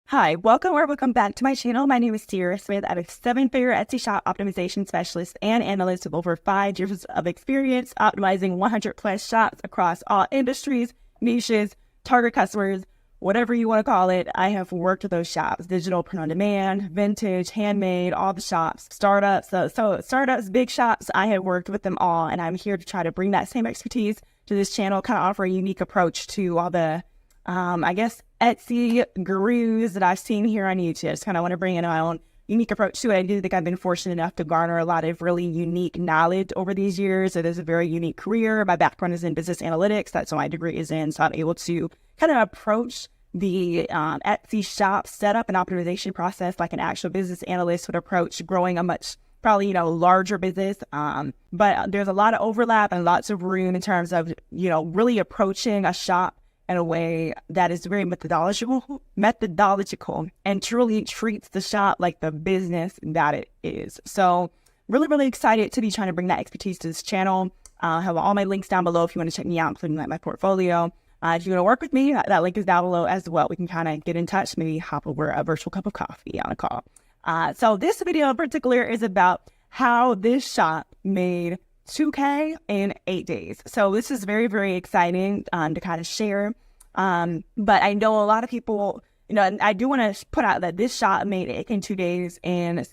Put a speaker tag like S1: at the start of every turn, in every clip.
S1: Hi, welcome or welcome back to my channel. My name is Sierra Smith. I'm a seven-figure Etsy shop optimization specialist and analyst with over 5 years of experience optimizing 100 plus shops across all industries, niches, target customers, whatever you want to call it. I have worked with those shops: digital, print on demand, vintage, handmade, all the shops, startups. So startups, big shops, I have worked with them all, and I'm here to try to bring that same expertise to this channel, kind of offer a unique approach to all the Etsy gurus that I've seen here on YouTube. Just kind of want to bring in my own unique approach to it. I do think I've been fortunate enough to garner a lot of really unique knowledge over these years. It is a very unique career. My background is in business analytics. That's what my degree is in. So I'm able to kind of approach the Etsy shop setup and optimization process like an actual business analyst would approach growing a much probably, larger business. But there's a lot of overlap and lots of room in terms of, really approaching a shop in a way that is very methodological and truly treats the shop like the business that it is. So really, really excited to be trying to bring that expertise to this channel. I have all my links down below if you want to check me out, including like my portfolio. If you want to work with me, that link is down below as well. We can kind of get in touch, maybe hop over a virtual cup of coffee on a call. So this video in particular is about how this shop made $2K in 8 days. So this is very, very exciting to kind of share. But I know a lot of people, and I do want to put out that this shop made it in 2 days, and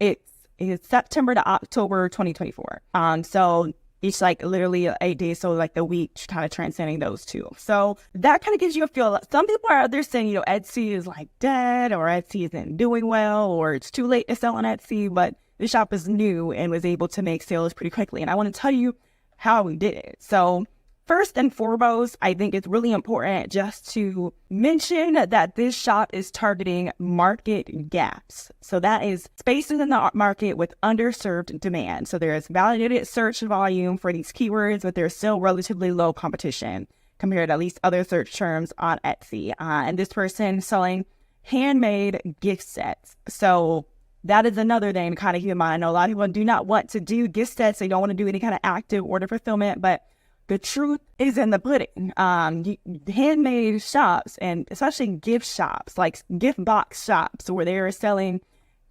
S1: it's September to October 2024. So each like literally 8 days, so like the week kind of transcending those two. So that kind of gives you a feel. Some people are out there saying, Etsy is like dead, or Etsy isn't doing well, or it's too late to sell on Etsy, but the shop is new and was able to make sales pretty quickly. And I want to tell you how we did it. So first and foremost, I think it's really important just to mention that this shop is targeting market gaps. So that is spaces in the market with underserved demand. So there is validated search volume for these keywords, but there's still relatively low competition compared to at least other search terms on Etsy. And this person selling handmade gift sets. So that is another thing to kind of keep in mind. I know a lot of people do not want to do gift sets. They don't want to do any kind of active order fulfillment, but the truth is in the pudding. Handmade shops, and especially gift shops, like gift box shops, where they are selling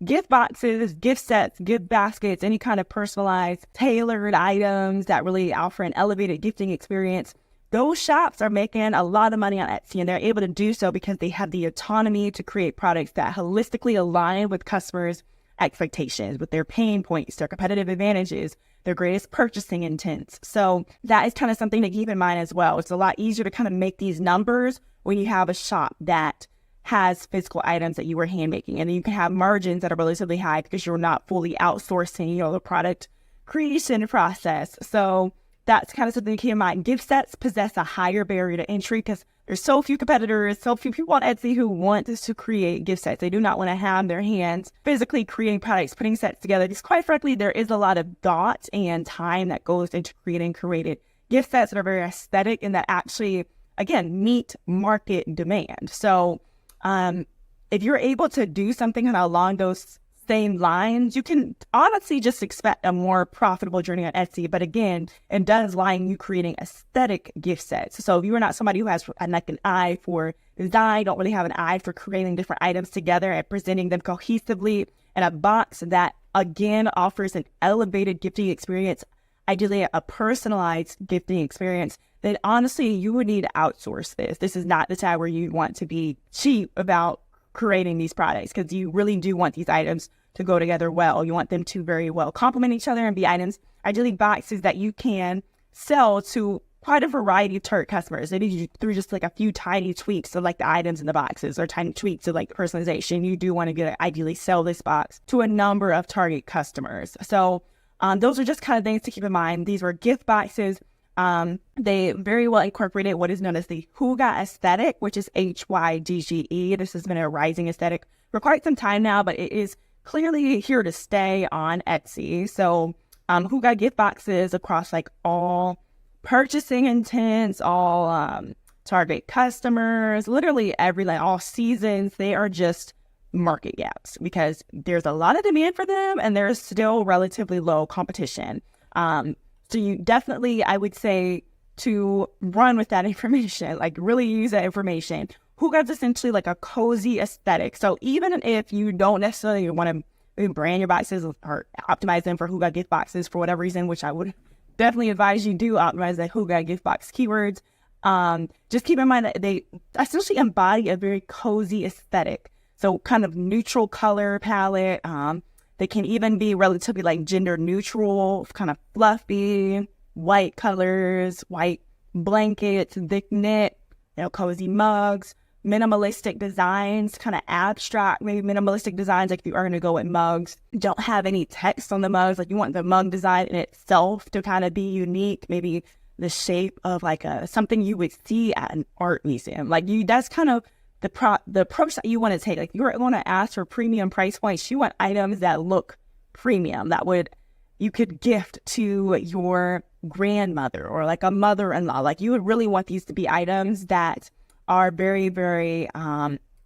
S1: gift boxes, gift sets, gift baskets, any kind of personalized, tailored items that really offer an elevated gifting experience. Those shops are making a lot of money on Etsy, and they're able to do so because they have the autonomy to create products that holistically align with customers' expectations, with their pain points, their competitive advantages, their greatest purchasing intents. So that is kind of something to keep in mind as well. It's a lot easier to kind of make these numbers when you have a shop that has physical items that you were hand making, and then you can have margins that are relatively high because you're not fully outsourcing, the product creation process. So that's kind of something to keep in mind. Gift sets possess a higher barrier to entry because there's so few competitors, so few people on Etsy who want to create gift sets. They do not want to have their hands physically creating products, putting sets together. Because quite frankly, there is a lot of thought and time that goes into creating curated gift sets that are very aesthetic and that actually, again, meet market demand. So if you're able to do something along those same lines, you can honestly just expect a more profitable journey on Etsy. But again, it does lie in you creating aesthetic gift sets. So if you are not somebody who has like an eye for design, don't really have an eye for creating different items together and presenting them cohesively in a box that again offers an elevated gifting experience, ideally a personalized gifting experience, then honestly, you would need to outsource this. This is not the time where you want to be cheap about creating these products, because you really do want these items to go together well. You want them to very well complement each other and be items, ideally boxes that you can sell to quite a variety of target customers. Maybe through just like a few tiny tweaks of like the items in the boxes or tiny tweaks of like personalization, you do want to ideally sell this box to a number of target customers. So those are just kind of things to keep in mind. These were gift boxes. They very well incorporated what is known as the hygge aesthetic, which is HYGGE. This has been a rising aesthetic for quite some time now, but it is clearly here to stay on Etsy. So hygge gift boxes across like all purchasing intents, all target customers, literally all seasons. They are just market gaps because there's a lot of demand for them and there's still relatively low competition. So you definitely, I would say, to run with that information, like really use that information. hygge is essentially like a cozy aesthetic. So even if you don't necessarily want to brand your boxes or optimize them for hygge gift boxes for whatever reason, which I would definitely advise you do optimize the hygge gift box keywords. Just keep in mind that they essentially embody a very cozy aesthetic. So kind of neutral color palette. They can even be relatively like gender neutral, kind of fluffy, white colors, white blankets, thick knit, cozy mugs, minimalistic designs, kind of abstract, maybe minimalistic designs. Like if you are going to go with mugs, don't have any text on the mugs. Like you want the mug design in itself to kind of be unique. Maybe the shape of like something you would see at an art museum. Like that's kind of the approach that you want to take. Like you're going to ask for premium price points. You want items that look premium, you could gift to your grandmother or like a mother-in-law. Like you would really want these to be items that are very, very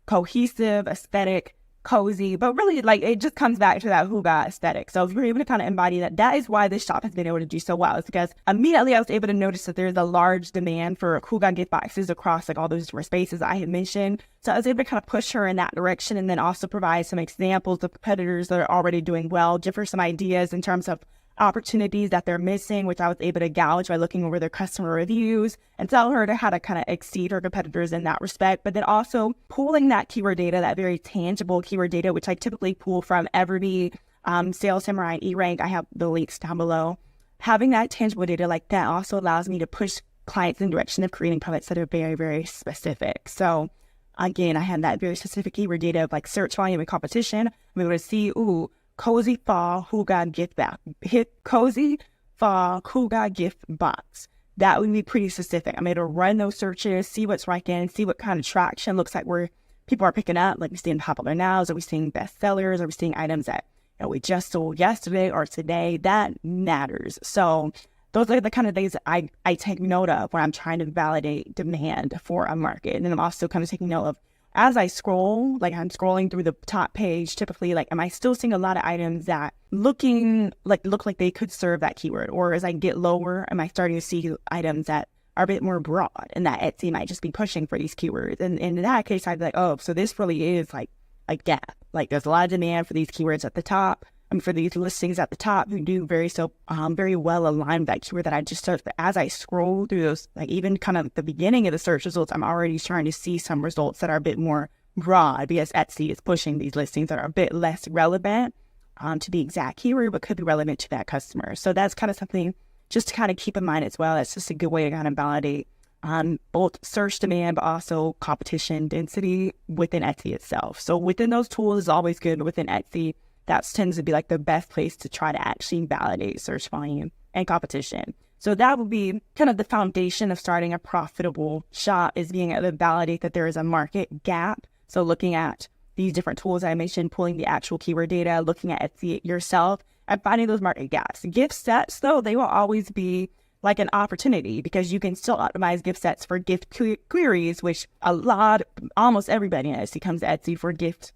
S1: cohesive, aesthetic, cozy, but really like it just comes back to that hygge aesthetic. So if you're able to kind of embody that is why this shop has been able to do so well. It's because immediately I was able to notice that there's a large demand for hygge gift boxes across like all those different spaces I had mentioned. So I was able to kind of push her in that direction and then also provide some examples of competitors that are already doing well, differ some ideas in terms of opportunities that they're missing, which I was able to gouge by looking over their customer reviews and tell her how to kind of exceed her competitors in that respect. But then also pulling that keyword data, that very tangible keyword data, which I typically pull from Everbee, Sales Samurai, and eRank. I have the links down below. Having that tangible data like that also allows me to push clients in the direction of creating products that are very, very specific. So again, I had that very specific keyword data of like search volume and competition. I'm able to see, cozy fall hygge gift box. Hit cozy fall hygge gift box. That would be pretty specific. I'm able to run those searches, see what's ranking, see what kind of traction looks like where people are picking up. Like we're seeing popular nows, are we seeing bestsellers, are we seeing items that we just sold yesterday or today? That matters. So those are the kind of things that I take note of when I'm trying to validate demand for a market. And then I'm also kind of taking note of as I scroll, like I'm scrolling through the top page, typically, like, am I still seeing a lot of items that look like they could serve that keyword? Or as I get lower, am I starting to see items that are a bit more broad and that Etsy might just be pushing for these keywords? And in that case, I'd be like, oh, so this really is like a gap. Like there's a lot of demand for these keywords at the top. For these listings at the top who do very well aligned with that keyword that I just searched. But as I scroll through those, like even kind of the beginning of the search results, I'm already trying to see some results that are a bit more broad because Etsy is pushing these listings that are a bit less relevant to the exact keyword, but could be relevant to that customer. So that's kind of something just to kind of keep in mind as well. It's just a good way to kind of validate both search demand, but also competition density within Etsy itself. So within those tools is always good, but within Etsy, that tends to be like the best place to try to actually validate search volume and competition. So that would be kind of the foundation of starting a profitable shop, is being able to validate that there is a market gap. So looking at these different tools I mentioned, pulling the actual keyword data, looking at Etsy yourself and finding those market gaps. Gift sets, though, they will always be like an opportunity because you can still optimize gift sets for gift queries, which almost everybody in Etsy comes to Etsy for gifts.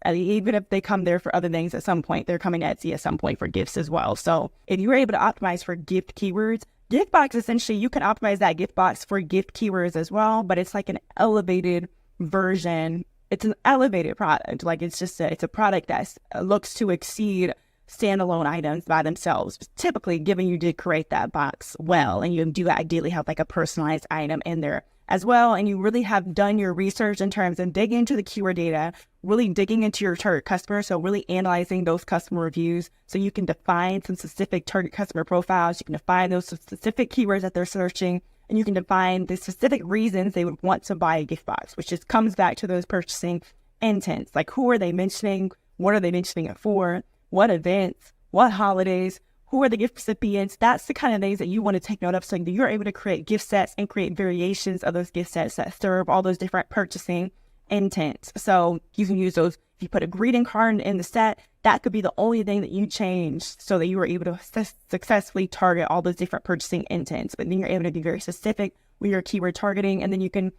S1: Even if they come there for other things at some point, they're coming to Etsy at some point for gifts as well. So if you're able to optimize for gift keywords, gift box, essentially you can optimize that gift box for gift keywords as well, but it's like an elevated version. It's an elevated product. Like it's a product that looks to exceed standalone items by themselves. Typically, given you did create that box well, and you do ideally have like a personalized item in there as well, and you really have done your research in terms of digging into the keyword data, really digging into your target customer, so really analyzing those customer reviews so you can define some specific target customer profiles, you can define those specific keywords that they're searching, and you can define the specific reasons they would want to buy a gift box, which just comes back to those purchasing intents. Like who are they mentioning? What are they mentioning it for? What events? What holidays? Who are the gift recipients? That's the kind of things that you want to take note of so that you're able to create gift sets and create variations of those gift sets that serve all those different purchasing intents. So you can use those. If you put a greeting card in the set, that could be the only thing that you change so that you were able to successfully target all those different purchasing intents. But then you're able to be very specific with your keyword targeting. And then you can,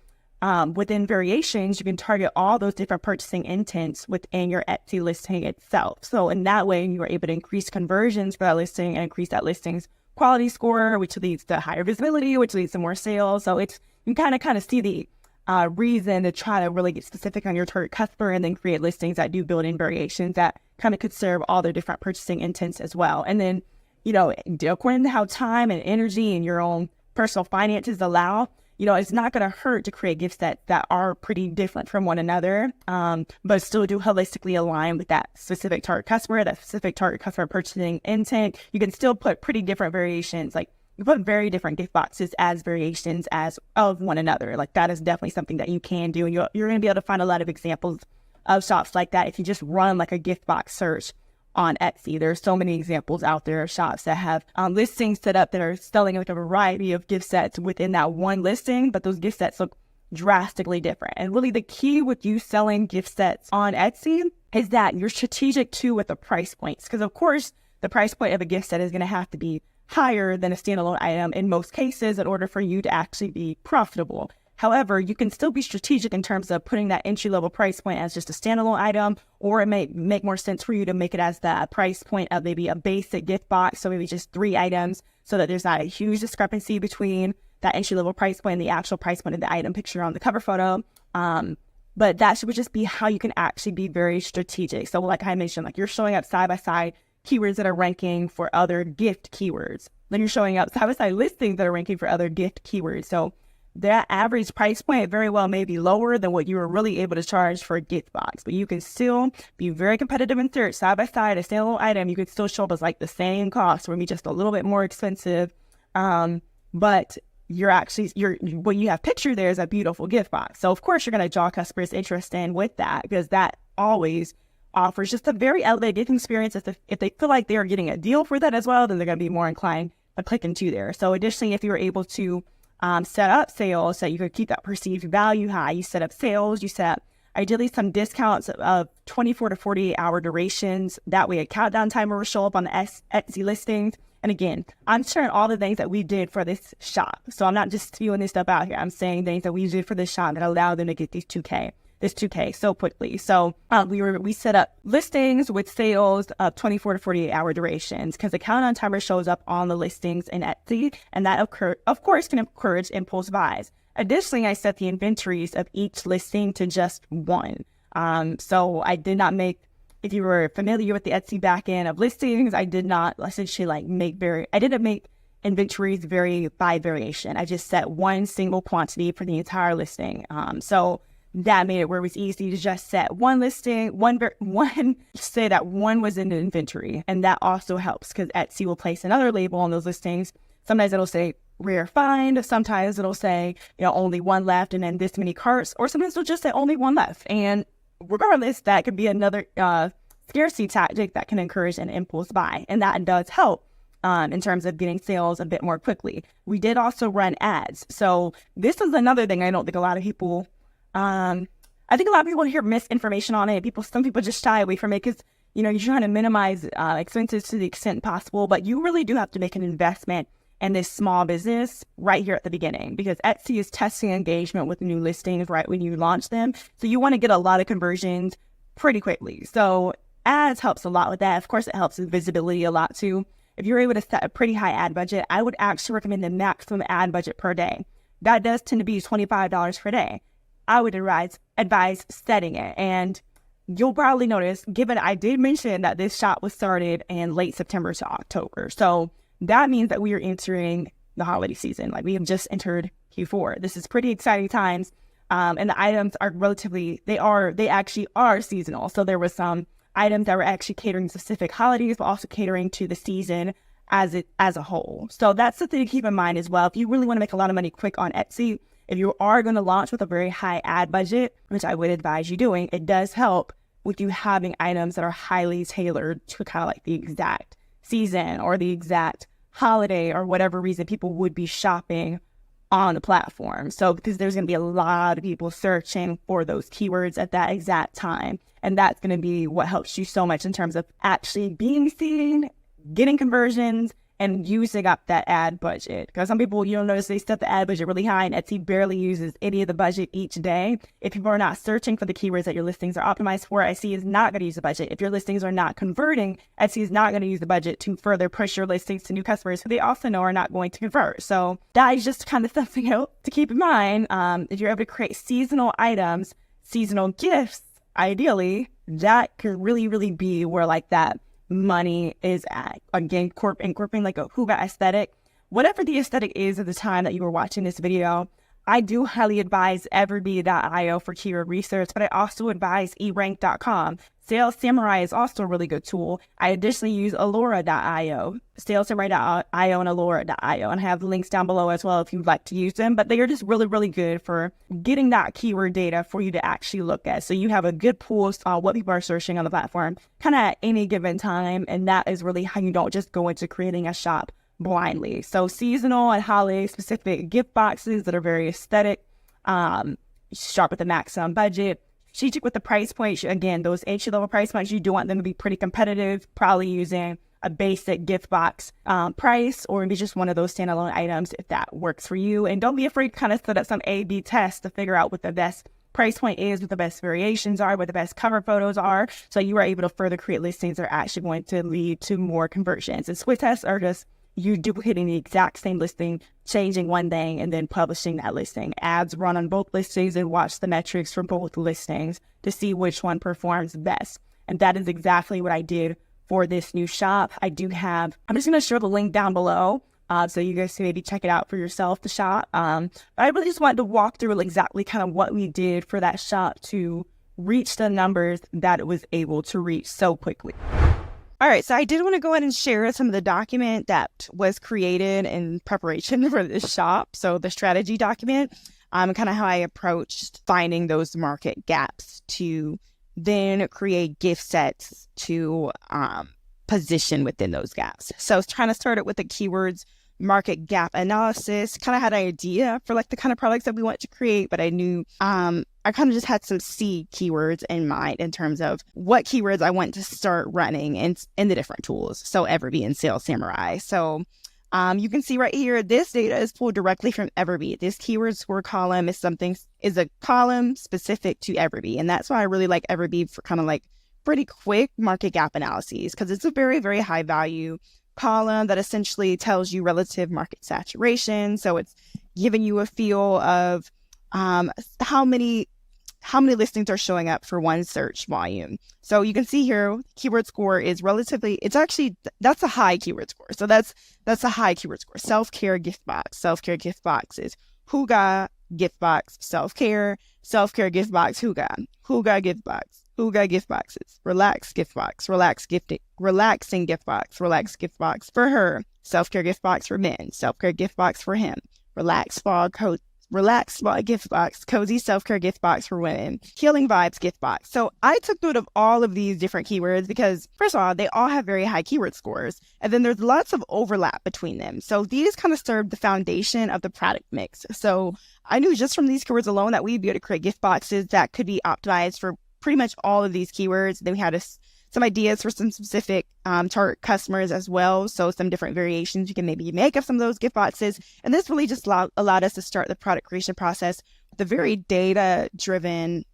S1: within variations, you can target all those different purchasing intents within your Etsy listing itself. So in that way, you are able to increase conversions for that listing and increase that listing's quality score, which leads to higher visibility, which leads to more sales. So you kind of see reason to try to really get specific on your target customer and then create listings that do build in variations that kind of could serve all their different purchasing intents as well. And then, according to how time and energy and your own personal finances allow, it's not going to hurt to create gift sets that are pretty different from one another, but still do holistically align with that specific target customer purchasing intent. You can still put pretty different variations, like you put very different gift boxes as variations of one another. Like that is definitely something that you can do. And you're going to be able to find a lot of examples of shops like that if you just run like a gift box search on Etsy. There's so many examples out there of shops that have listings set up that are selling like a variety of gift sets within that one listing, but those gift sets look drastically different. And really the key with you selling gift sets on Etsy is that you're strategic too with the price points. Because of course, the price point of a gift set is going to have to be higher than a standalone item in most cases in order for you to actually be profitable. However, you can still be strategic in terms of putting that entry-level price point as just a standalone item, or it may make more sense for you to make it as the price point of maybe a basic gift box, so maybe just 3 items, so that there's not a huge discrepancy between that entry-level price point and the actual price point of the item picture on the cover photo. But that would just be how you can actually be very strategic. So like I mentioned, like you're showing up side-by-side keywords that are ranking for other gift keywords. Then you're showing up side-by-side listings that are ranking for other gift keywords. So that average price point very well may be lower than what you were really able to charge for a gift box, but you can still be very competitive in search. Side by side, a standalone item, you could still show up as like the same cost, or maybe just a little bit more expensive. But what you have pictured there is a beautiful gift box. So of course you're going to draw customers' interest in with that, because that always offers just a very elevated gift experience. If they feel like they are getting a deal for that as well, then they're going to be more inclined to click into there. So additionally, if you were able to set up sales so you could keep that perceived value high, you set up sales, you set ideally some discounts of 24 to 48 hour durations. That way a countdown timer will show up on the Etsy listings. And again, I'm sharing all the things that we did for this shop. So I'm not just spewing this stuff out here. I'm saying things that we did for this shop that allowed them to get this 2K so quickly. So we set up listings with sales of 24 to 48 hour durations, because the countdown timer shows up on the listings in Etsy, and that of course can encourage impulse buys. Additionally, I set the inventories of each listing to just 1. So I did not make, if you were familiar with the Etsy backend of listings, I did not essentially I didn't make inventories by variation. I just set one single quantity for the entire listing. So that made it where it was easy to just set one listing, say that one was in the inventory. And that also helps because Etsy will place another label on those listings. Sometimes it'll say rare find. Sometimes it'll say, only one left and then this many carts, or sometimes it'll just say only one left. And regardless, that could be another scarcity tactic that can encourage an impulse buy. And that does help in terms of getting sales a bit more quickly. We did also run ads. So this is another thing I don't think a lot of people I think a lot of people hear misinformation on it. Some people just shy away from it because, you're trying to minimize expenses to the extent possible, but you really do have to make an investment in this small business right here at the beginning, because Etsy is testing engagement with new listings right when you launch them. So you want to get a lot of conversions pretty quickly. So ads helps a lot with that. Of course, it helps with visibility a lot too. If you're able to set a pretty high ad budget, I would actually recommend the maximum ad budget per day. That does tend to be $25 per day. I would advise setting it. And you'll probably notice, given I did mention that this shop was started in late September to October. So that means that we are entering the holiday season. Like we have just entered Q4. This is pretty exciting times. And the items are they actually are seasonal. So there was some items that were actually catering to specific holidays, but also catering to the season as a whole. So that's something to keep in mind as well. If you really want to make a lot of money quick on Etsy, if you are going to launch with a very high ad budget, which I would advise you doing, it does help with you having items that are highly tailored to kind of like the exact season or the exact holiday or whatever reason people would be shopping on the platform. So because there's going to be a lot of people searching for those keywords at that exact time. And that's going to be what helps you so much in terms of actually being seen, getting conversions, and using up that ad budget. Because some people, you'll notice they set the ad budget really high and Etsy barely uses any of the budget each day. If people are not searching for the keywords that your listings are optimized for, Etsy is not going to use the budget. If your listings are not converting, Etsy is not going to use the budget to further push your listings to new customers who they also know are not going to convert. So that is just kind of something to keep in mind. If you're able to create seasonal items, seasonal gifts, ideally, that could really, really be where like that money is at. Again, incorporating like a hygge aesthetic. Whatever the aesthetic is at the time that you were watching this video, I do highly advise everbee.io for keyword research, but I also advise erank.com. Sales Samurai is also a really good tool. I additionally use allura.io, salessamurai.io and allura.io, and I have the links down below as well if you'd like to use them, but they are just really, really good for getting that keyword data for you to actually look at. So you have a good pool of what people are searching on the platform kind of at any given time, and that is really how you don't just go into creating a shop blindly. So seasonal and holiday specific gift boxes that are very aesthetic, sharp with the maximum budget, strategic with the price point. Again, those entry level price points, you do want them to be pretty competitive, probably using a basic gift box price, or maybe just one of those standalone items if that works for you. And don't be afraid to kind of set up some A/B tests to figure out what the best price point is, what the best variations are, what the best cover photos are, so you are able to further create listings that are actually going to lead to more conversions. And split tests are just you duplicating the exact same listing, changing one thing, and then publishing that listing. Ads run on both listings and watch the metrics for both listings to see which one performs best. And that is exactly what I did for this new shop. I'm just going to share the link down below so you guys can maybe check it out for yourself, the shop. But I really just wanted to walk through exactly kind of what we did for that shop to reach the numbers that it was able to reach so quickly. All right, so I did want to go ahead and share some of the document that was created in preparation for this shop. So the strategy document, kind of how I approached finding those market gaps to then create gift sets to position within those gaps. So I was trying to start it with the keywords market gap analysis, kind of had an idea for like the kind of products that we want to create, but I knew I kind of just had some seed keywords in mind in terms of what keywords I want to start running in the different tools. So Everbee and Sales Samurai. So you can see right here, this data is pulled directly from Everbee. This keyword score column is a column specific to Everbee. And that's why I really like Everbee for kind of like pretty quick market gap analyses, because it's a very, very high value column that essentially tells you relative market saturation. So it's giving you a feel of how many listings are showing up for one search volume. So you can see here, keyword score is that's a high keyword score. So that's a high keyword score. Self-care gift box, self-care gift boxes, hygge gift box, self-care gift box, hygge gift box, hygge gift boxes, relaxing gift box, relaxing gift box, relaxed gift box for her, self-care gift box for men, self-care gift box for him, relaxed fall gift box, cozy self-care gift box for women, healing vibes gift box. So I took note of all of these different keywords because, first of all, they all have very high keyword scores, and then there's lots of overlap between them. So these kind of serve the foundation of the product mix. So I knew just from these keywords alone that we'd be able to create gift boxes that could be optimized for pretty much all of these keywords. Then we had some ideas for some specific target customers as well. So some different variations you can maybe make of some of those gift boxes. And this really just allowed us to start the product creation process with a very data-driven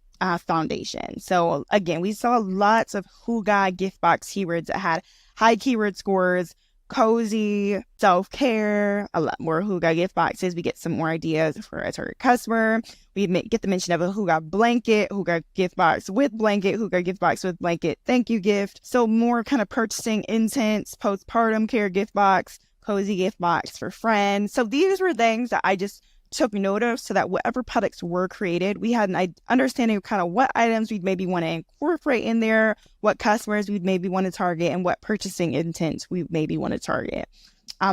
S1: foundation. So again, we saw lots of hygge gift box keywords that had high keyword scores, cozy, self-care, a lot more hygge gift boxes. We get some more ideas for a target customer. We get the mention of a hygge blanket, hygge gift box with blanket, hygge gift box with blanket, thank you gift. So more kind of purchasing intents, postpartum care gift box, cozy gift box for friends. So these were things that I just took note of so that whatever products were created, we had an understanding of kind of what items we'd maybe want to incorporate in there, what customers we'd maybe want to target, and what purchasing intents we maybe want to target.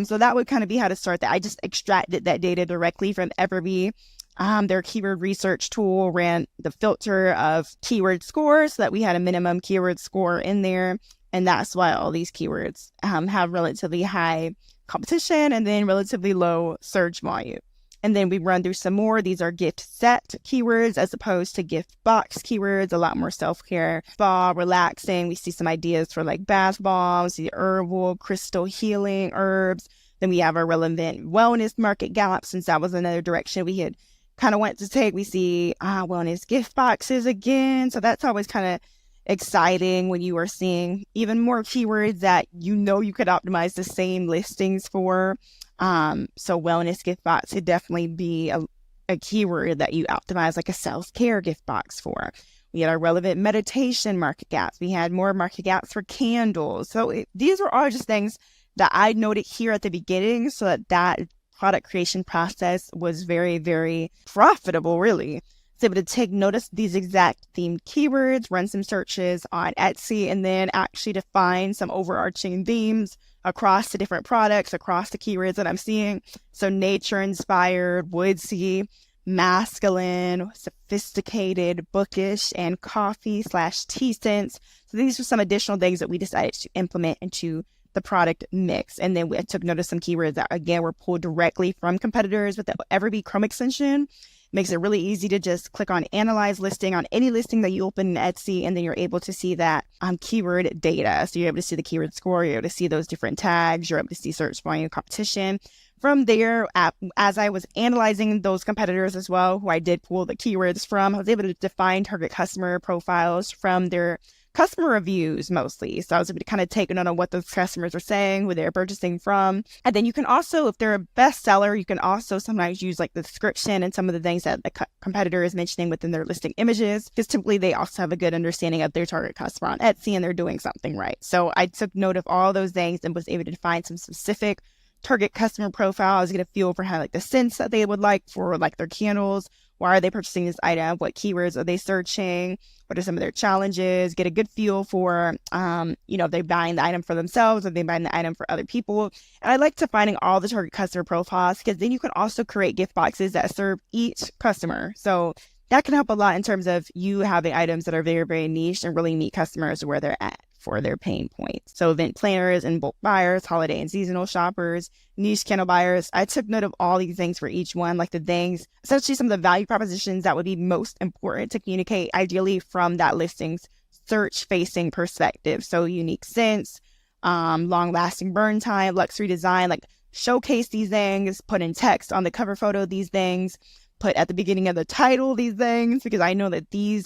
S1: So that would kind of be how to start that. I just extracted that data directly from Everbee. Their keyword research tool ran the filter of keyword scores so that we had a minimum keyword score in there. And that's why all these keywords have relatively high competition and then relatively low search volume. And then we run through some more. These are gift set keywords as opposed to gift box keywords, a lot more self-care, spa, relaxing. We see some ideas for like bath bombs, the herbal, crystal healing herbs. Then we have our relevant wellness market gap, since that was another direction we had kind of went to take. We see wellness gift boxes again. So that's always kind of exciting when you are seeing even more keywords that you could optimize the same listings for. So wellness gift box could definitely be a keyword that you optimize like a self-care gift box for. We had our relevant meditation market gaps. We had more market gaps for candles. So these were all just things that I noted here at the beginning, so that product creation process was very, very profitable, really. It's able to take notice of these exact themed keywords, run some searches on Etsy, and then actually define some overarching themes across the different products, across the keywords that I'm seeing. So nature-inspired, woodsy, masculine, sophisticated, bookish, and coffee/tea scents. So these are some additional things that we decided to implement into the product mix. And then we took notice of some keywords that, again, were pulled directly from competitors with the Everbee Chrome extension. Makes it really easy to just click on analyze listing on any listing that you open in Etsy, and then you're able to see that keyword data. So you're able to see the keyword score, you're able to see those different tags, you're able to see search volume competition. From there, as I was analyzing those competitors as well, who I did pull the keywords from, I was able to define target customer profiles from their customer reviews mostly. So I was able to kind of take note on what those customers are saying, who they're purchasing from. And then you can also, if they're a bestseller, you can also sometimes use like the description and some of the things that the competitor is mentioning within their listing images, because typically they also have a good understanding of their target customer on Etsy and they're doing something right. So I took note of all those things and was able to define some specific target customer profiles, get a feel for how like the scents that they would like for like their candles. Why are they purchasing this item? What keywords are they searching? What are some of their challenges? Get a good feel for, if they're buying the item for themselves or they're buying the item for other people. And I like to finding all the target customer profiles, because then you can also create gift boxes that serve each customer. So that can help a lot in terms of you having items that are very, very niche and really meet customers where they're at for their pain points. So event planners and bulk buyers, holiday and seasonal shoppers, niche candle buyers. I took note of all these things for each one, like the things, essentially some of the value propositions that would be most important to communicate, ideally from that listing's search-facing perspective. So unique scents, long-lasting burn time, luxury design, like showcase these things, put in text on the cover photo these things, put at the beginning of the title these things, because I know that these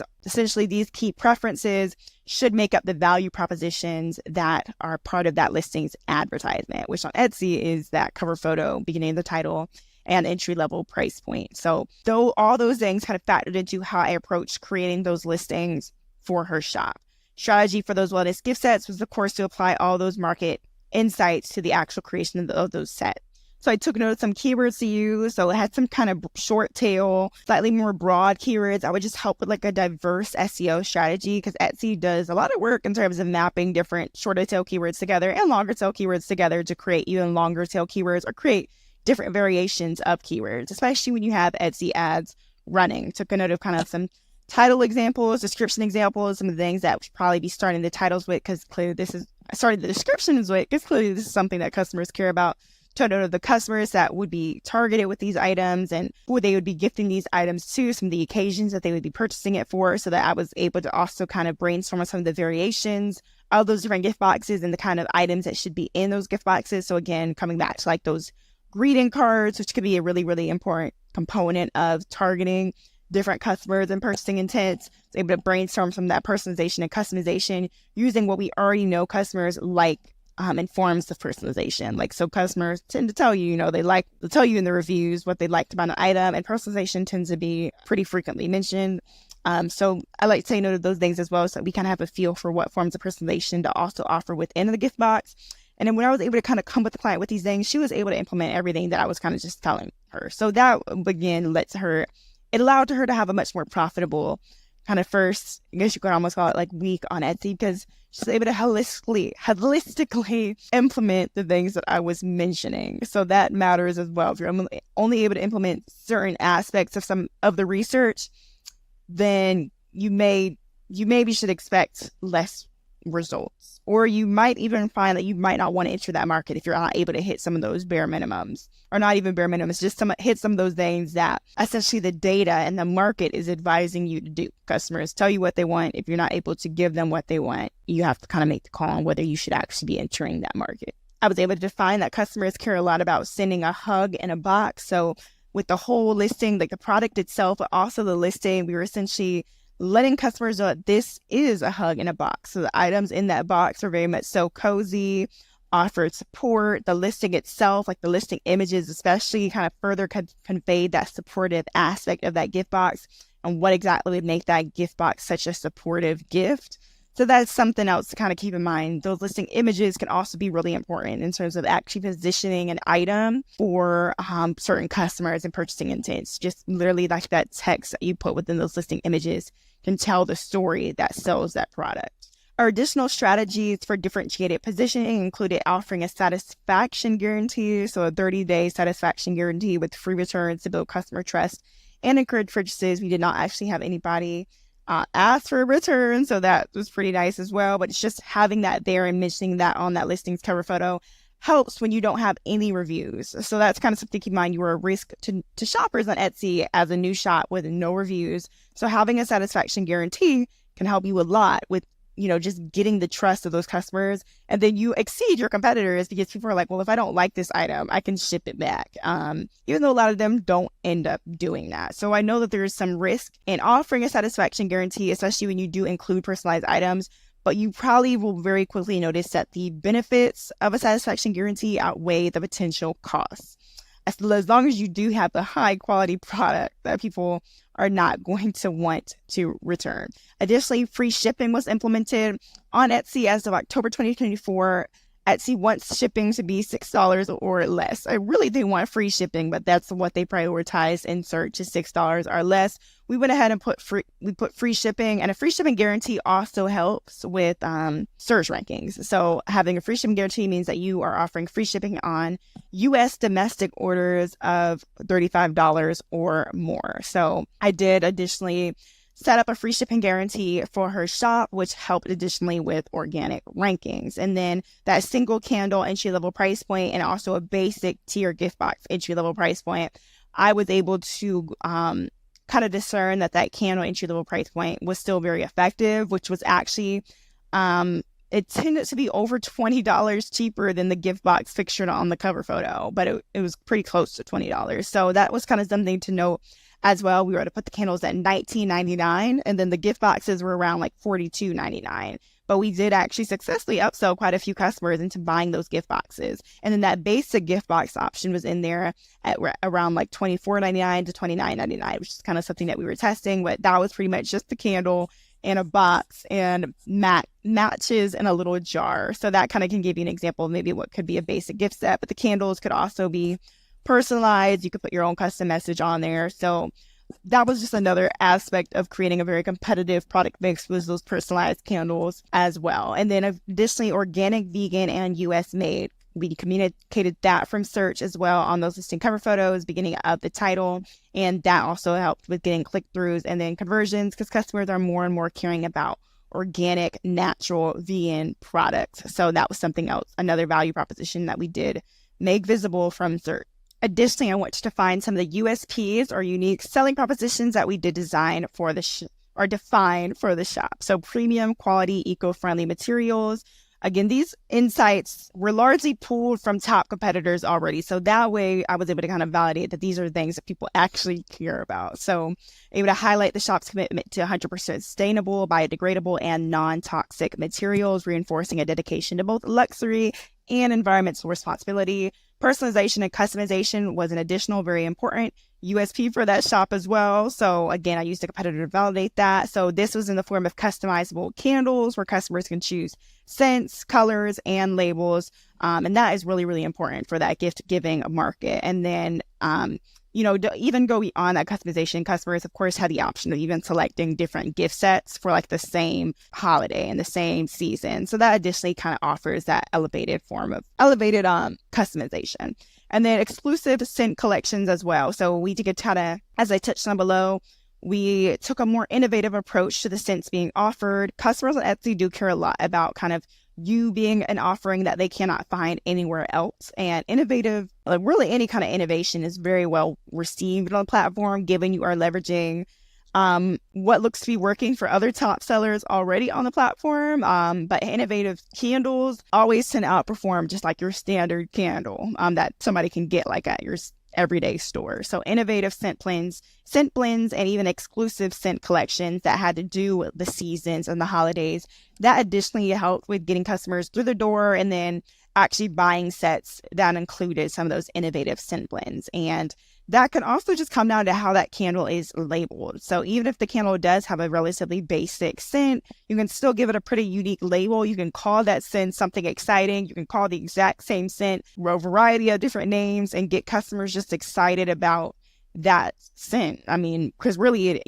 S1: key preferences should make up the value propositions that are part of that listing's advertisement, which on Etsy is that cover photo, beginning of the title, and entry-level price point. So though all those things kind of factored into how I approached creating those listings for her shop. Strategy for those wellness gift sets was, of course, to apply all those market insights to the actual creation of those sets. So I took note of some keywords to use. So it had some kind of short tail, slightly more broad keywords. I would just help with like a diverse SEO strategy, because Etsy does a lot of work in terms of mapping different shorter tail keywords together and longer tail keywords together to create even longer tail keywords or create different variations of keywords, especially when you have Etsy ads running. Took a note of kind of some title examples, description examples, some of the things that would probably be starting the titles with, because clearly the descriptions with, because clearly this is something that customers care about. Took note of the customers that would be targeted with these items and who they would be gifting these items to, some of the occasions that they would be purchasing it for, so that I was able to also kind of brainstorm on some of the variations of those different gift boxes and the kind of items that should be in those gift boxes. So again, coming back to like those greeting cards, which could be a really, really important component of targeting different customers and purchasing intents. So able to brainstorm some of that personalization and customization using what we already know customers like. Informs the personalization. Like, so customers tend to tell you, they'll tell you in the reviews what they liked about an item, and personalization tends to be pretty frequently mentioned. So I like to take note of those things as well, so that we kind of have a feel for what forms of personalization to also offer within the gift box. And then when I was able to kind of come with the client with these things, she was able to implement everything that I was kind of just telling her. So that, again, it allowed her to have a much more profitable kind of first, I guess you could almost call it like week on Etsy, because she's able to holistically implement the things that I was mentioning. So that matters as well. If you're only able to implement certain aspects of some of the research, then you maybe should expect less results. Or you might even find that you might not want to enter that market if you're not able to hit some of those bare minimums, or not even bare minimums, just hit some of those things that essentially the data and the market is advising you to do. Customers tell you what they want. If you're not able to give them what they want, you have to kind of make the call on whether you should actually be entering that market. I was able to define that customers care a lot about sending a hug in a box. So with the whole listing, like the product itself, but also the listing, we were essentially letting customers know that this is a hug in a box. So the items in that box are very much so cozy, offered support. The listing itself, like the listing images especially, kind of further conveyed that supportive aspect of that gift box and what exactly would make that gift box such a supportive gift. So that's something else to kind of keep in mind. Those listing images can also be really important in terms of actually positioning an item for certain customers and purchasing intents. Just literally like that text that you put within those listing images can tell the story that sells that product. Our additional strategies for differentiated positioning included offering a satisfaction guarantee, so a 30-day satisfaction guarantee with free returns to build customer trust and encourage purchases. We did not actually have anybody ask for a return, so that was pretty nice as well. But it's just having that there and mentioning that on that listing's cover photo helps when you don't have any reviews. So that's kind of something to keep in mind. You are a risk to shoppers on Etsy as a new shop with no reviews. So having a satisfaction guarantee can help you a lot with, just getting the trust of those customers. And then you exceed your competitors because people are like, well, if I don't like this item, I can ship it back. Even though a lot of them don't end up doing that. So I know that there is some risk in offering a satisfaction guarantee, especially when you do include personalized items. But you probably will very quickly notice that the benefits of a satisfaction guarantee outweigh the potential costs. As long as you do have the high quality product that people are not going to want to return. Additionally, free shipping was implemented on Etsy as of October 2024. Etsy wants shipping to be $6 or less. They want free shipping, but that's what they prioritize in search is $6 or less. We went ahead and put free shipping, and a free shipping guarantee also helps with search rankings. So having a free shipping guarantee means that you are offering free shipping on U.S. domestic orders of $35 or more. So I did additionally set up a free shipping guarantee for her shop, which helped additionally with organic rankings. And then that single candle entry-level price point and also a basic tier gift box entry-level price point, I was able to kind of discern that candle entry-level price point was still very effective, which was actually, it tended to be over $20 cheaper than the gift box pictured on the cover photo, but it was pretty close to $20. So that was kind of something to note as well. We were to put the candles at $19.99, and then the gift boxes were around like $42.99. But we did actually successfully upsell quite a few customers into buying those gift boxes. And then that basic gift box option was in there at around like $24.99 to $29.99, which is kind of something that we were testing. But that was pretty much just the candle and a box and matches in a little jar. So that kind of can give you an example of maybe what could be a basic gift set. But the candles could also be personalized. You could put your own custom message on there. So that was just another aspect of creating a very competitive product mix, was those personalized candles as well. And then additionally, organic, vegan, and US made. We communicated that from search as well on those listing cover photos, beginning of the title. And that also helped with getting click-throughs and then conversions, because customers are more and more caring about organic, natural, vegan products. So that was something else, another value proposition that we did make visible from search. Additionally, I want to define some of the USPs or unique selling propositions that we did design for the or define for the shop. So premium quality, eco-friendly materials. Again, these insights were largely pulled from top competitors already. So that way I was able to kind of validate that these are things that people actually care about. So able to highlight the shop's commitment to 100% sustainable, biodegradable, and non-toxic materials, reinforcing a dedication to both luxury and environmental responsibility. Personalization and customization was an additional very important USP for that shop as well. So again, I used a competitor to validate that. So this was in the form of customizable candles where customers can choose scents, colors, and labels. And that is really, really important for that gift giving market. And then, even go beyond that customization, customers, of course, had the option of even selecting different gift sets for like the same holiday and the same season. So that additionally kind of offers that elevated customization. And then exclusive scent collections as well. So we did a ton of, as I touched on below, we took a more innovative approach to the scents being offered. Customers on Etsy do care a lot about kind of you being an offering that they cannot find anywhere else. And innovative, like really any kind of innovation is very well received on the platform, given you are leveraging what looks to be working for other top sellers already on the platform. But innovative candles always tend to outperform just like your standard candle that somebody can get like at your everyday store. So innovative scent blends, and even exclusive scent collections that had to do with the seasons and the holidays. That additionally helped with getting customers through the door and then actually buying sets that included some of those innovative scent blends. And that can also just come down to how that candle is labeled. So even if the candle does have a relatively basic scent, you can still give it a pretty unique label. You can call that scent something exciting. You can call the exact same scent a variety of different names and get customers just excited about that scent. I mean, because really,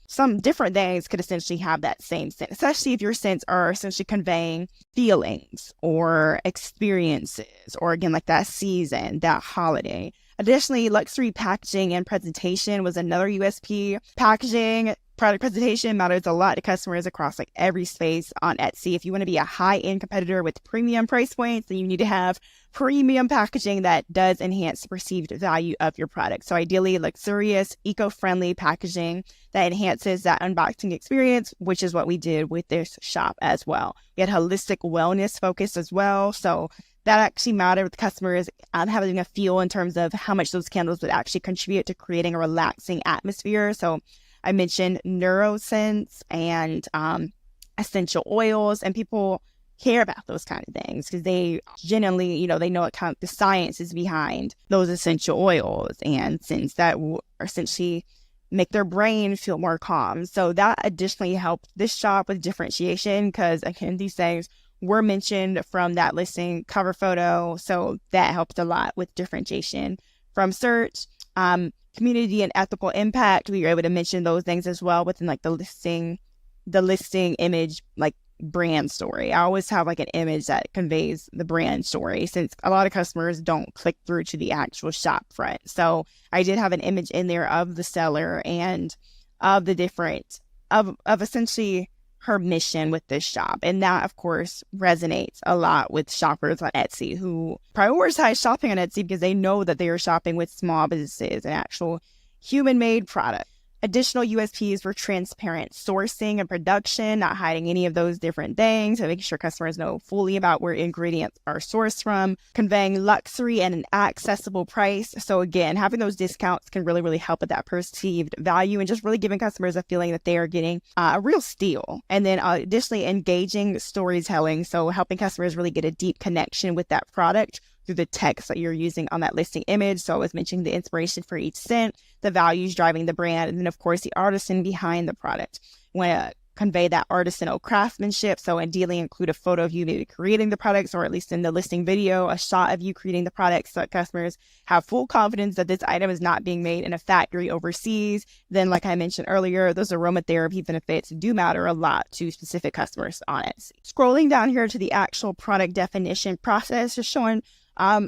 S1: some different things could essentially have that same scent, especially if your scents are essentially conveying feelings or experiences, or again, like that season, that holiday. Additionally, luxury packaging and presentation was another USP. Packaging, product presentation matters a lot to customers across like every space on Etsy. If you want to be a high-end competitor with premium price points, then you need to have premium packaging that does enhance the perceived value of your product. So ideally, luxurious, eco-friendly packaging that enhances that unboxing experience, which is what we did with this shop as well. We had holistic wellness focus as well. So that actually mattered with customers having a feel in terms of how much those candles would actually contribute to creating a relaxing atmosphere. So I mentioned neuroscents and essential oils, and people care about those kind of things because they genuinely, they know what kind of the science is behind those essential oils and scents that will essentially make their brain feel more calm. So that additionally helped this shop with differentiation because, again, these things were mentioned from that listing cover photo. So that helped a lot with differentiation. From search, community and ethical impact, we were able to mention those things as well within like the listing image, like brand story. I always have like an image that conveys the brand story since a lot of customers don't click through to the actual shop front. So I did have an image in there of the seller and of the different, of essentially her mission with this shop. And that, of course, resonates a lot with shoppers on Etsy who prioritize shopping on Etsy because they know that they are shopping with small businesses and actual human-made products. Additional USPs were transparent sourcing and production, not hiding any of those different things, and making sure customers know fully about where ingredients are sourced from, conveying luxury and an accessible price. So again, having those discounts can really, really help with that perceived value and just really giving customers a feeling that they are getting a real steal. And then additionally, engaging storytelling. So helping customers really get a deep connection with that product through the text that you're using on that listing image. So I was mentioning the inspiration for each scent, the values driving the brand, and then of course the artisan behind the product. We want to convey that artisanal craftsmanship. So ideally include a photo of you maybe creating the products, or at least in the listing video, a shot of you creating the products so that customers have full confidence that this item is not being made in a factory overseas. Then, like I mentioned earlier, those aromatherapy benefits do matter a lot to specific customers on Etsy. Scrolling down here to the actual product definition process, just showing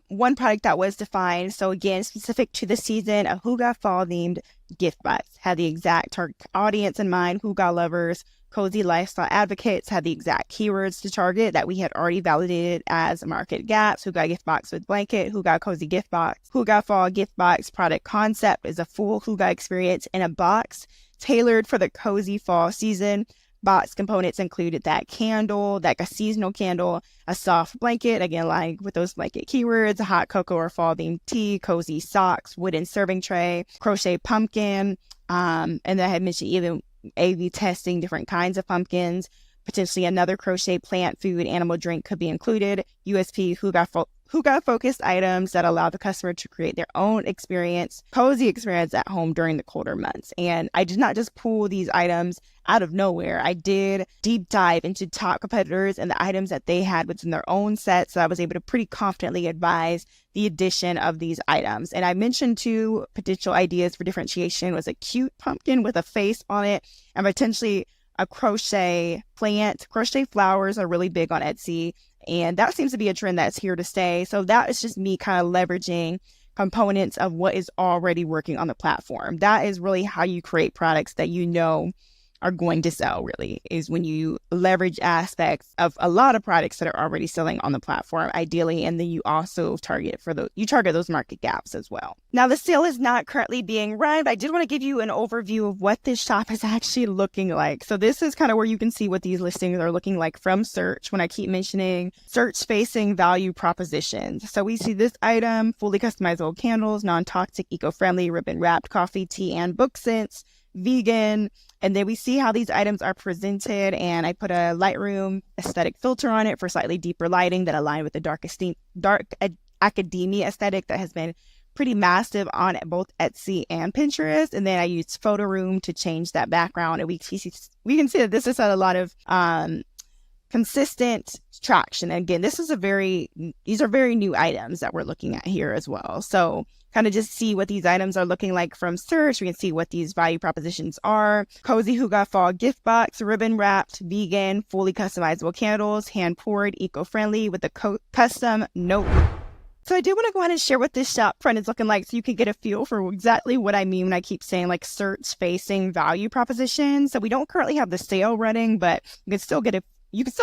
S1: one product that was defined. So again, specific to the season, a hygge fall themed gift box had the exact target audience in mind. Hygge lovers, cozy lifestyle advocates had the exact keywords to target that we had already validated as market gaps. Hygge gift box with blanket, hygge cozy gift box, hygge fall gift box. Product concept is a full hygge experience in a box tailored for the cozy fall season. Box components included that candle, like a seasonal candle, a soft blanket, again, like with those blanket keywords, a hot cocoa or fall themed tea, cozy socks, wooden serving tray, crochet pumpkin, and then I had mentioned even A/B testing different kinds of pumpkins. Potentially another crochet plant, food, animal drink could be included. USP, hygge-focused items that allow the customer to create their own experience, cozy experience at home during the colder months. And I did not just pull these items out of nowhere. I did deep dive into top competitors and the items that they had within their own sets. So I was able to pretty confidently advise the addition of these items. And I mentioned two potential ideas for differentiation was a cute pumpkin with a face on it and potentially a crochet plant. Crochet flowers are really big on Etsy, and that seems to be a trend that's here to stay. So that is just me kind of leveraging components of what is already working on the platform. That is really how you create products that you know are going to sell, really, is when you leverage aspects of a lot of products that are already selling on the platform, ideally, and then you also target those market gaps as well. Now, the sale is not currently being run, but I did want to give you an overview of what this shop is actually looking like. So this is kind of where you can see what these listings are looking like from search when I keep mentioning search-facing value propositions. So we see this item, fully customizable candles, non-toxic, eco-friendly, ribbon-wrapped coffee, tea, and book scents, vegan. And then we see how these items are presented, and I put a Lightroom aesthetic filter on it for slightly deeper lighting that align with the dark academia aesthetic that has been pretty massive on both Etsy and Pinterest. And then I used Photo Room to change that background, and we can see that this has had a lot of consistent traction. And again, these are very new items that we're looking at here as well. So kind of just see what these items are looking like from search. We can see what these value propositions are. Cozy hygge fall gift box, ribbon wrapped, vegan, fully customizable candles, hand poured, eco-friendly with a custom note. So I do want to go ahead and share what this shop front is looking like so you can get a feel for exactly what I mean when I keep saying like search facing value propositions. So we don't currently have the sale running, but you can still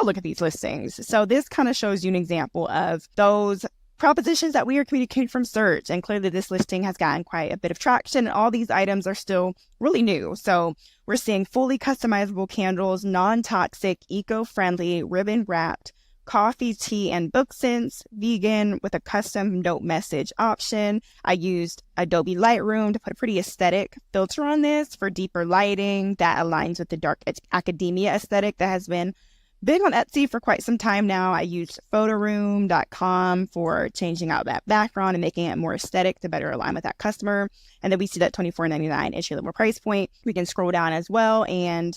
S1: look at these listings. So this kind of shows you an example of those propositions that we are communicating from search. And clearly this listing has gotten quite a bit of traction. And all these items are still really new. So we're seeing fully customizable candles, non-toxic, eco-friendly, ribbon wrapped, coffee, tea, and book scents, vegan with a custom note message option. I used Adobe Lightroom to put a pretty aesthetic filter on this for deeper lighting that aligns with the dark academia aesthetic that has been big on Etsy for quite some time now. I used photoroom.com for changing out that background and making it more aesthetic to better align with that customer. And then we see that $24.99 entry-level price point. We can scroll down as well and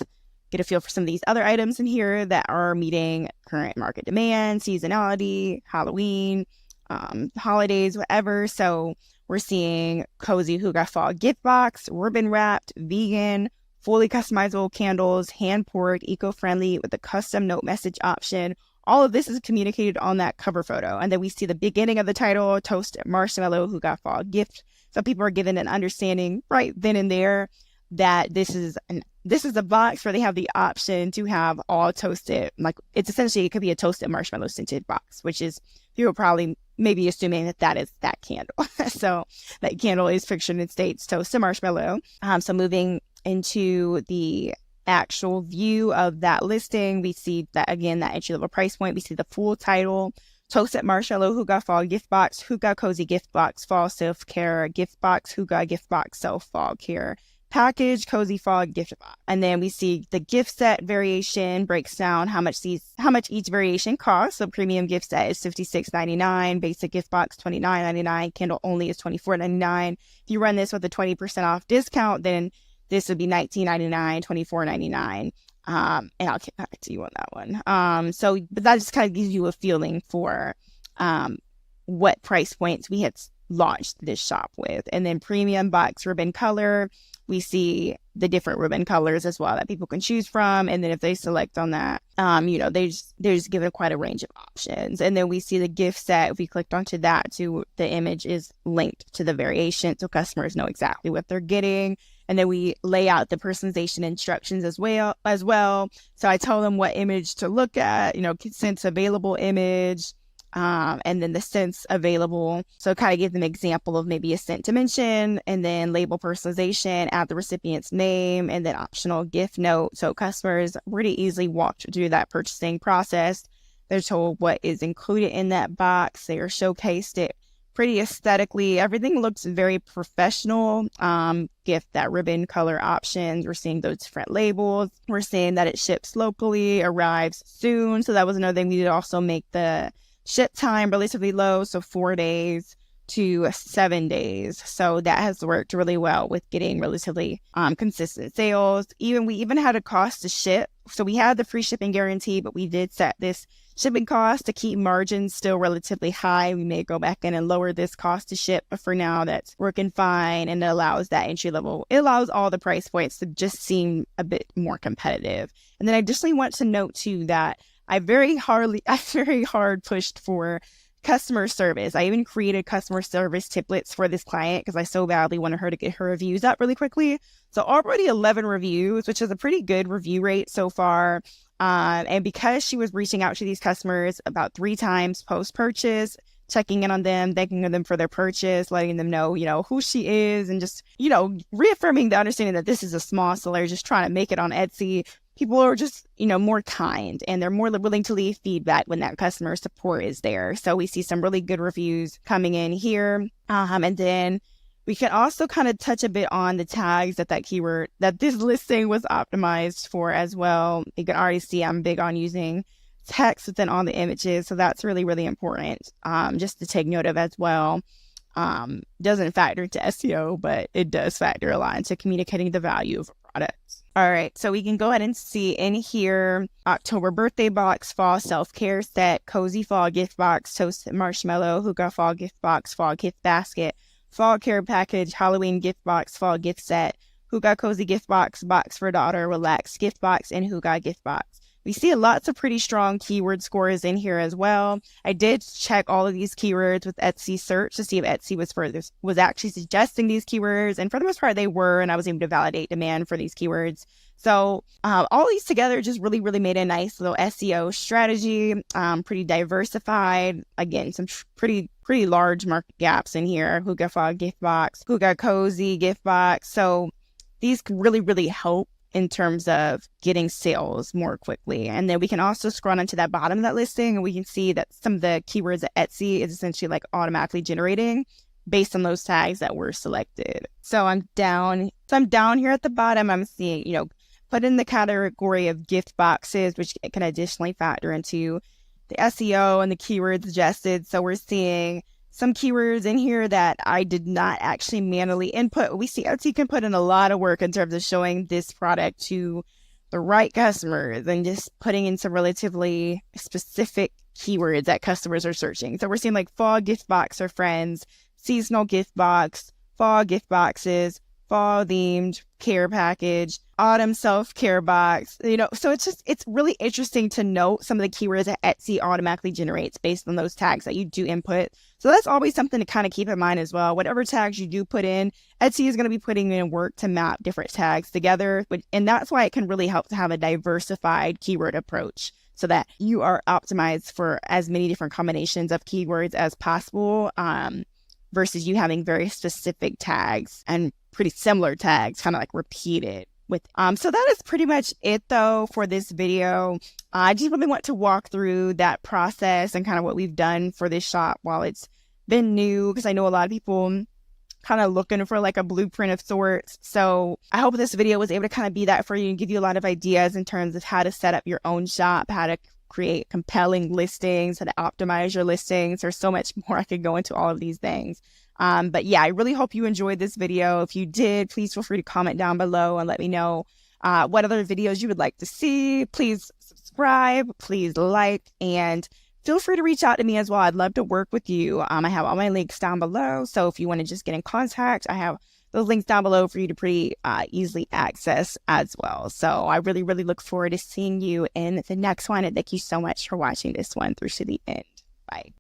S1: get a feel for some of these other items in here that are meeting current market demand, seasonality, Halloween, holidays, whatever. So we're seeing cozy hygge fall gift box, ribbon wrapped, vegan, fully customizable candles, hand-poured, eco-friendly with a custom note message option. All of this is communicated on that cover photo. And then we see the beginning of the title, toasted marshmallow hygge fall gift. So people are given an understanding right then and there that this is a box where they have the option to have all toasted, like it's essentially, it could be a toasted marshmallow scented box, which is, people probably maybe assuming that is that candle. So that candle is pictured and states toasted marshmallow. So moving into the actual view of that listing, we see that again, that entry level price point, we see the full title, toasted marshmallow hygge fall gift box, hygge cozy gift box, fall self-care gift box, hygge gift box, self fall care package, cozy fall gift box. And then we see the gift set variation breaks down how much each variation costs. So premium gift set is $56.99, basic gift box $29.99, candle only is $24.99. If you run this with a 20% off discount, then this would be $19.99, $24.99. And I'll get back to you on that one. But that just kind of gives you a feeling for what price points we had launched this shop with. And then premium box ribbon color, we see the different ribbon colors as well that people can choose from. And then if they select on that, they're just given quite a range of options. And then we see the gift set. If we clicked onto that, the image is linked to the variation, so customers know exactly what they're getting. And then we lay out the personalization instructions as well. So I tell them what image to look at, scents available image, and then the scents available. So kind of give them an example of maybe a scent to mention, and then label personalization, add the recipient's name, and then optional gift note. So customers really easily walk through that purchasing process. They're told what is included in that box. They are showcased it pretty aesthetically. Everything looks very professional. Gift that ribbon color options. We're seeing those different labels. We're seeing that it ships locally, arrives soon. So that was another thing. We did also make the ship time relatively low, so 4 days to 7 days. So that has worked really well with getting relatively consistent sales. We even had a cost to ship. So we had the free shipping guarantee, but we did set this shipping cost to keep margins still relatively high. We may go back in and lower this cost to ship, but for now that's working fine. And it allows that entry level, it allows all the price points to just seem a bit more competitive. And then I additionally want to note too that I very hard pushed for customer service. I even created customer service templates for this client because I so badly wanted her to get her reviews up really quickly. So already 11 reviews, which is a pretty good review rate so far. And because she was reaching out to these customers about 3 times post-purchase, checking in on them, thanking them for their purchase, letting them know, who she is, and just, reaffirming the understanding that this is a small seller just trying to make it on Etsy. People are just, more kind, and they're more willing to leave feedback when that customer support is there. So we see some really good reviews coming in here. And then we can also kind of touch a bit on the tags that keyword, that this listing was optimized for as well. You can already see I'm big on using text within all the images. So that's really, really important just to take note of as well. Doesn't factor into SEO, but it does factor a lot into communicating the value of a product. All right, so we can go ahead and see in here, October birthday box, fall self-care set, cozy fall gift box, toasted marshmallow, hygge fall gift box, fall gift basket, fall care package, Halloween gift box, fall gift set, hygge cozy gift box, box for daughter, relaxed gift box, and hygge gift box. We see lots of pretty strong keyword scores in here as well. I did check all of these keywords with Etsy search to see if Etsy was actually suggesting these keywords. And for the most part, they were, and I was able to validate demand for these keywords. So all these together just really, really made a nice little SEO strategy, pretty diversified. Again, some pretty large market gaps in here. Hygge fall gift box, hygge cozy gift box. So these can really, really help in terms of getting sales more quickly. And then we can also scroll onto that bottom of that listing, and we can see that some of the keywords that Etsy is essentially like automatically generating based on those tags that were selected. So I'm down here at the bottom. I'm seeing, put in the category of gift boxes, which can additionally factor into the SEO and the keywords suggested. So we're seeing some keywords in here that I did not actually manually input. We see Etsy can put in a lot of work in terms of showing this product to the right customers and just putting in some relatively specific keywords that customers are searching. So we're seeing like fall gift box for friends, seasonal gift box, fall gift boxes, fall themed care package, autumn self-care box, so it's really interesting to note some of the keywords that Etsy automatically generates based on those tags that you do input. So that's always something to kind of keep in mind as well. Whatever tags you do put in, Etsy is going to be putting in work to map different tags together. And that's why it can really help to have a diversified keyword approach so that you are optimized for as many different combinations of keywords as possible versus you having very specific tags and pretty similar tags kind of like repeated with. So that is pretty much it though for this video. I just really want to walk through that process and kind of what we've done for this shop while it's been new, because I know a lot of people kind of looking for like a blueprint of sorts. So I hope this video was able to kind of be that for you and give you a lot of ideas in terms of how to set up your own shop, how to create compelling listings, how to optimize your listings. There's so much more I could go into all of these things. But yeah, I really hope you enjoyed this video. If you did, please feel free to comment down below and let me know what other videos you would like to see. Please subscribe, please like, and feel free to reach out to me as well. I'd love to work with you. I have all my links down below. So if you want to just get in contact, I have those links down below for you to pretty easily access as well. So I really, really look forward to seeing you in the next one. And thank you so much for watching this one through to the end. Bye.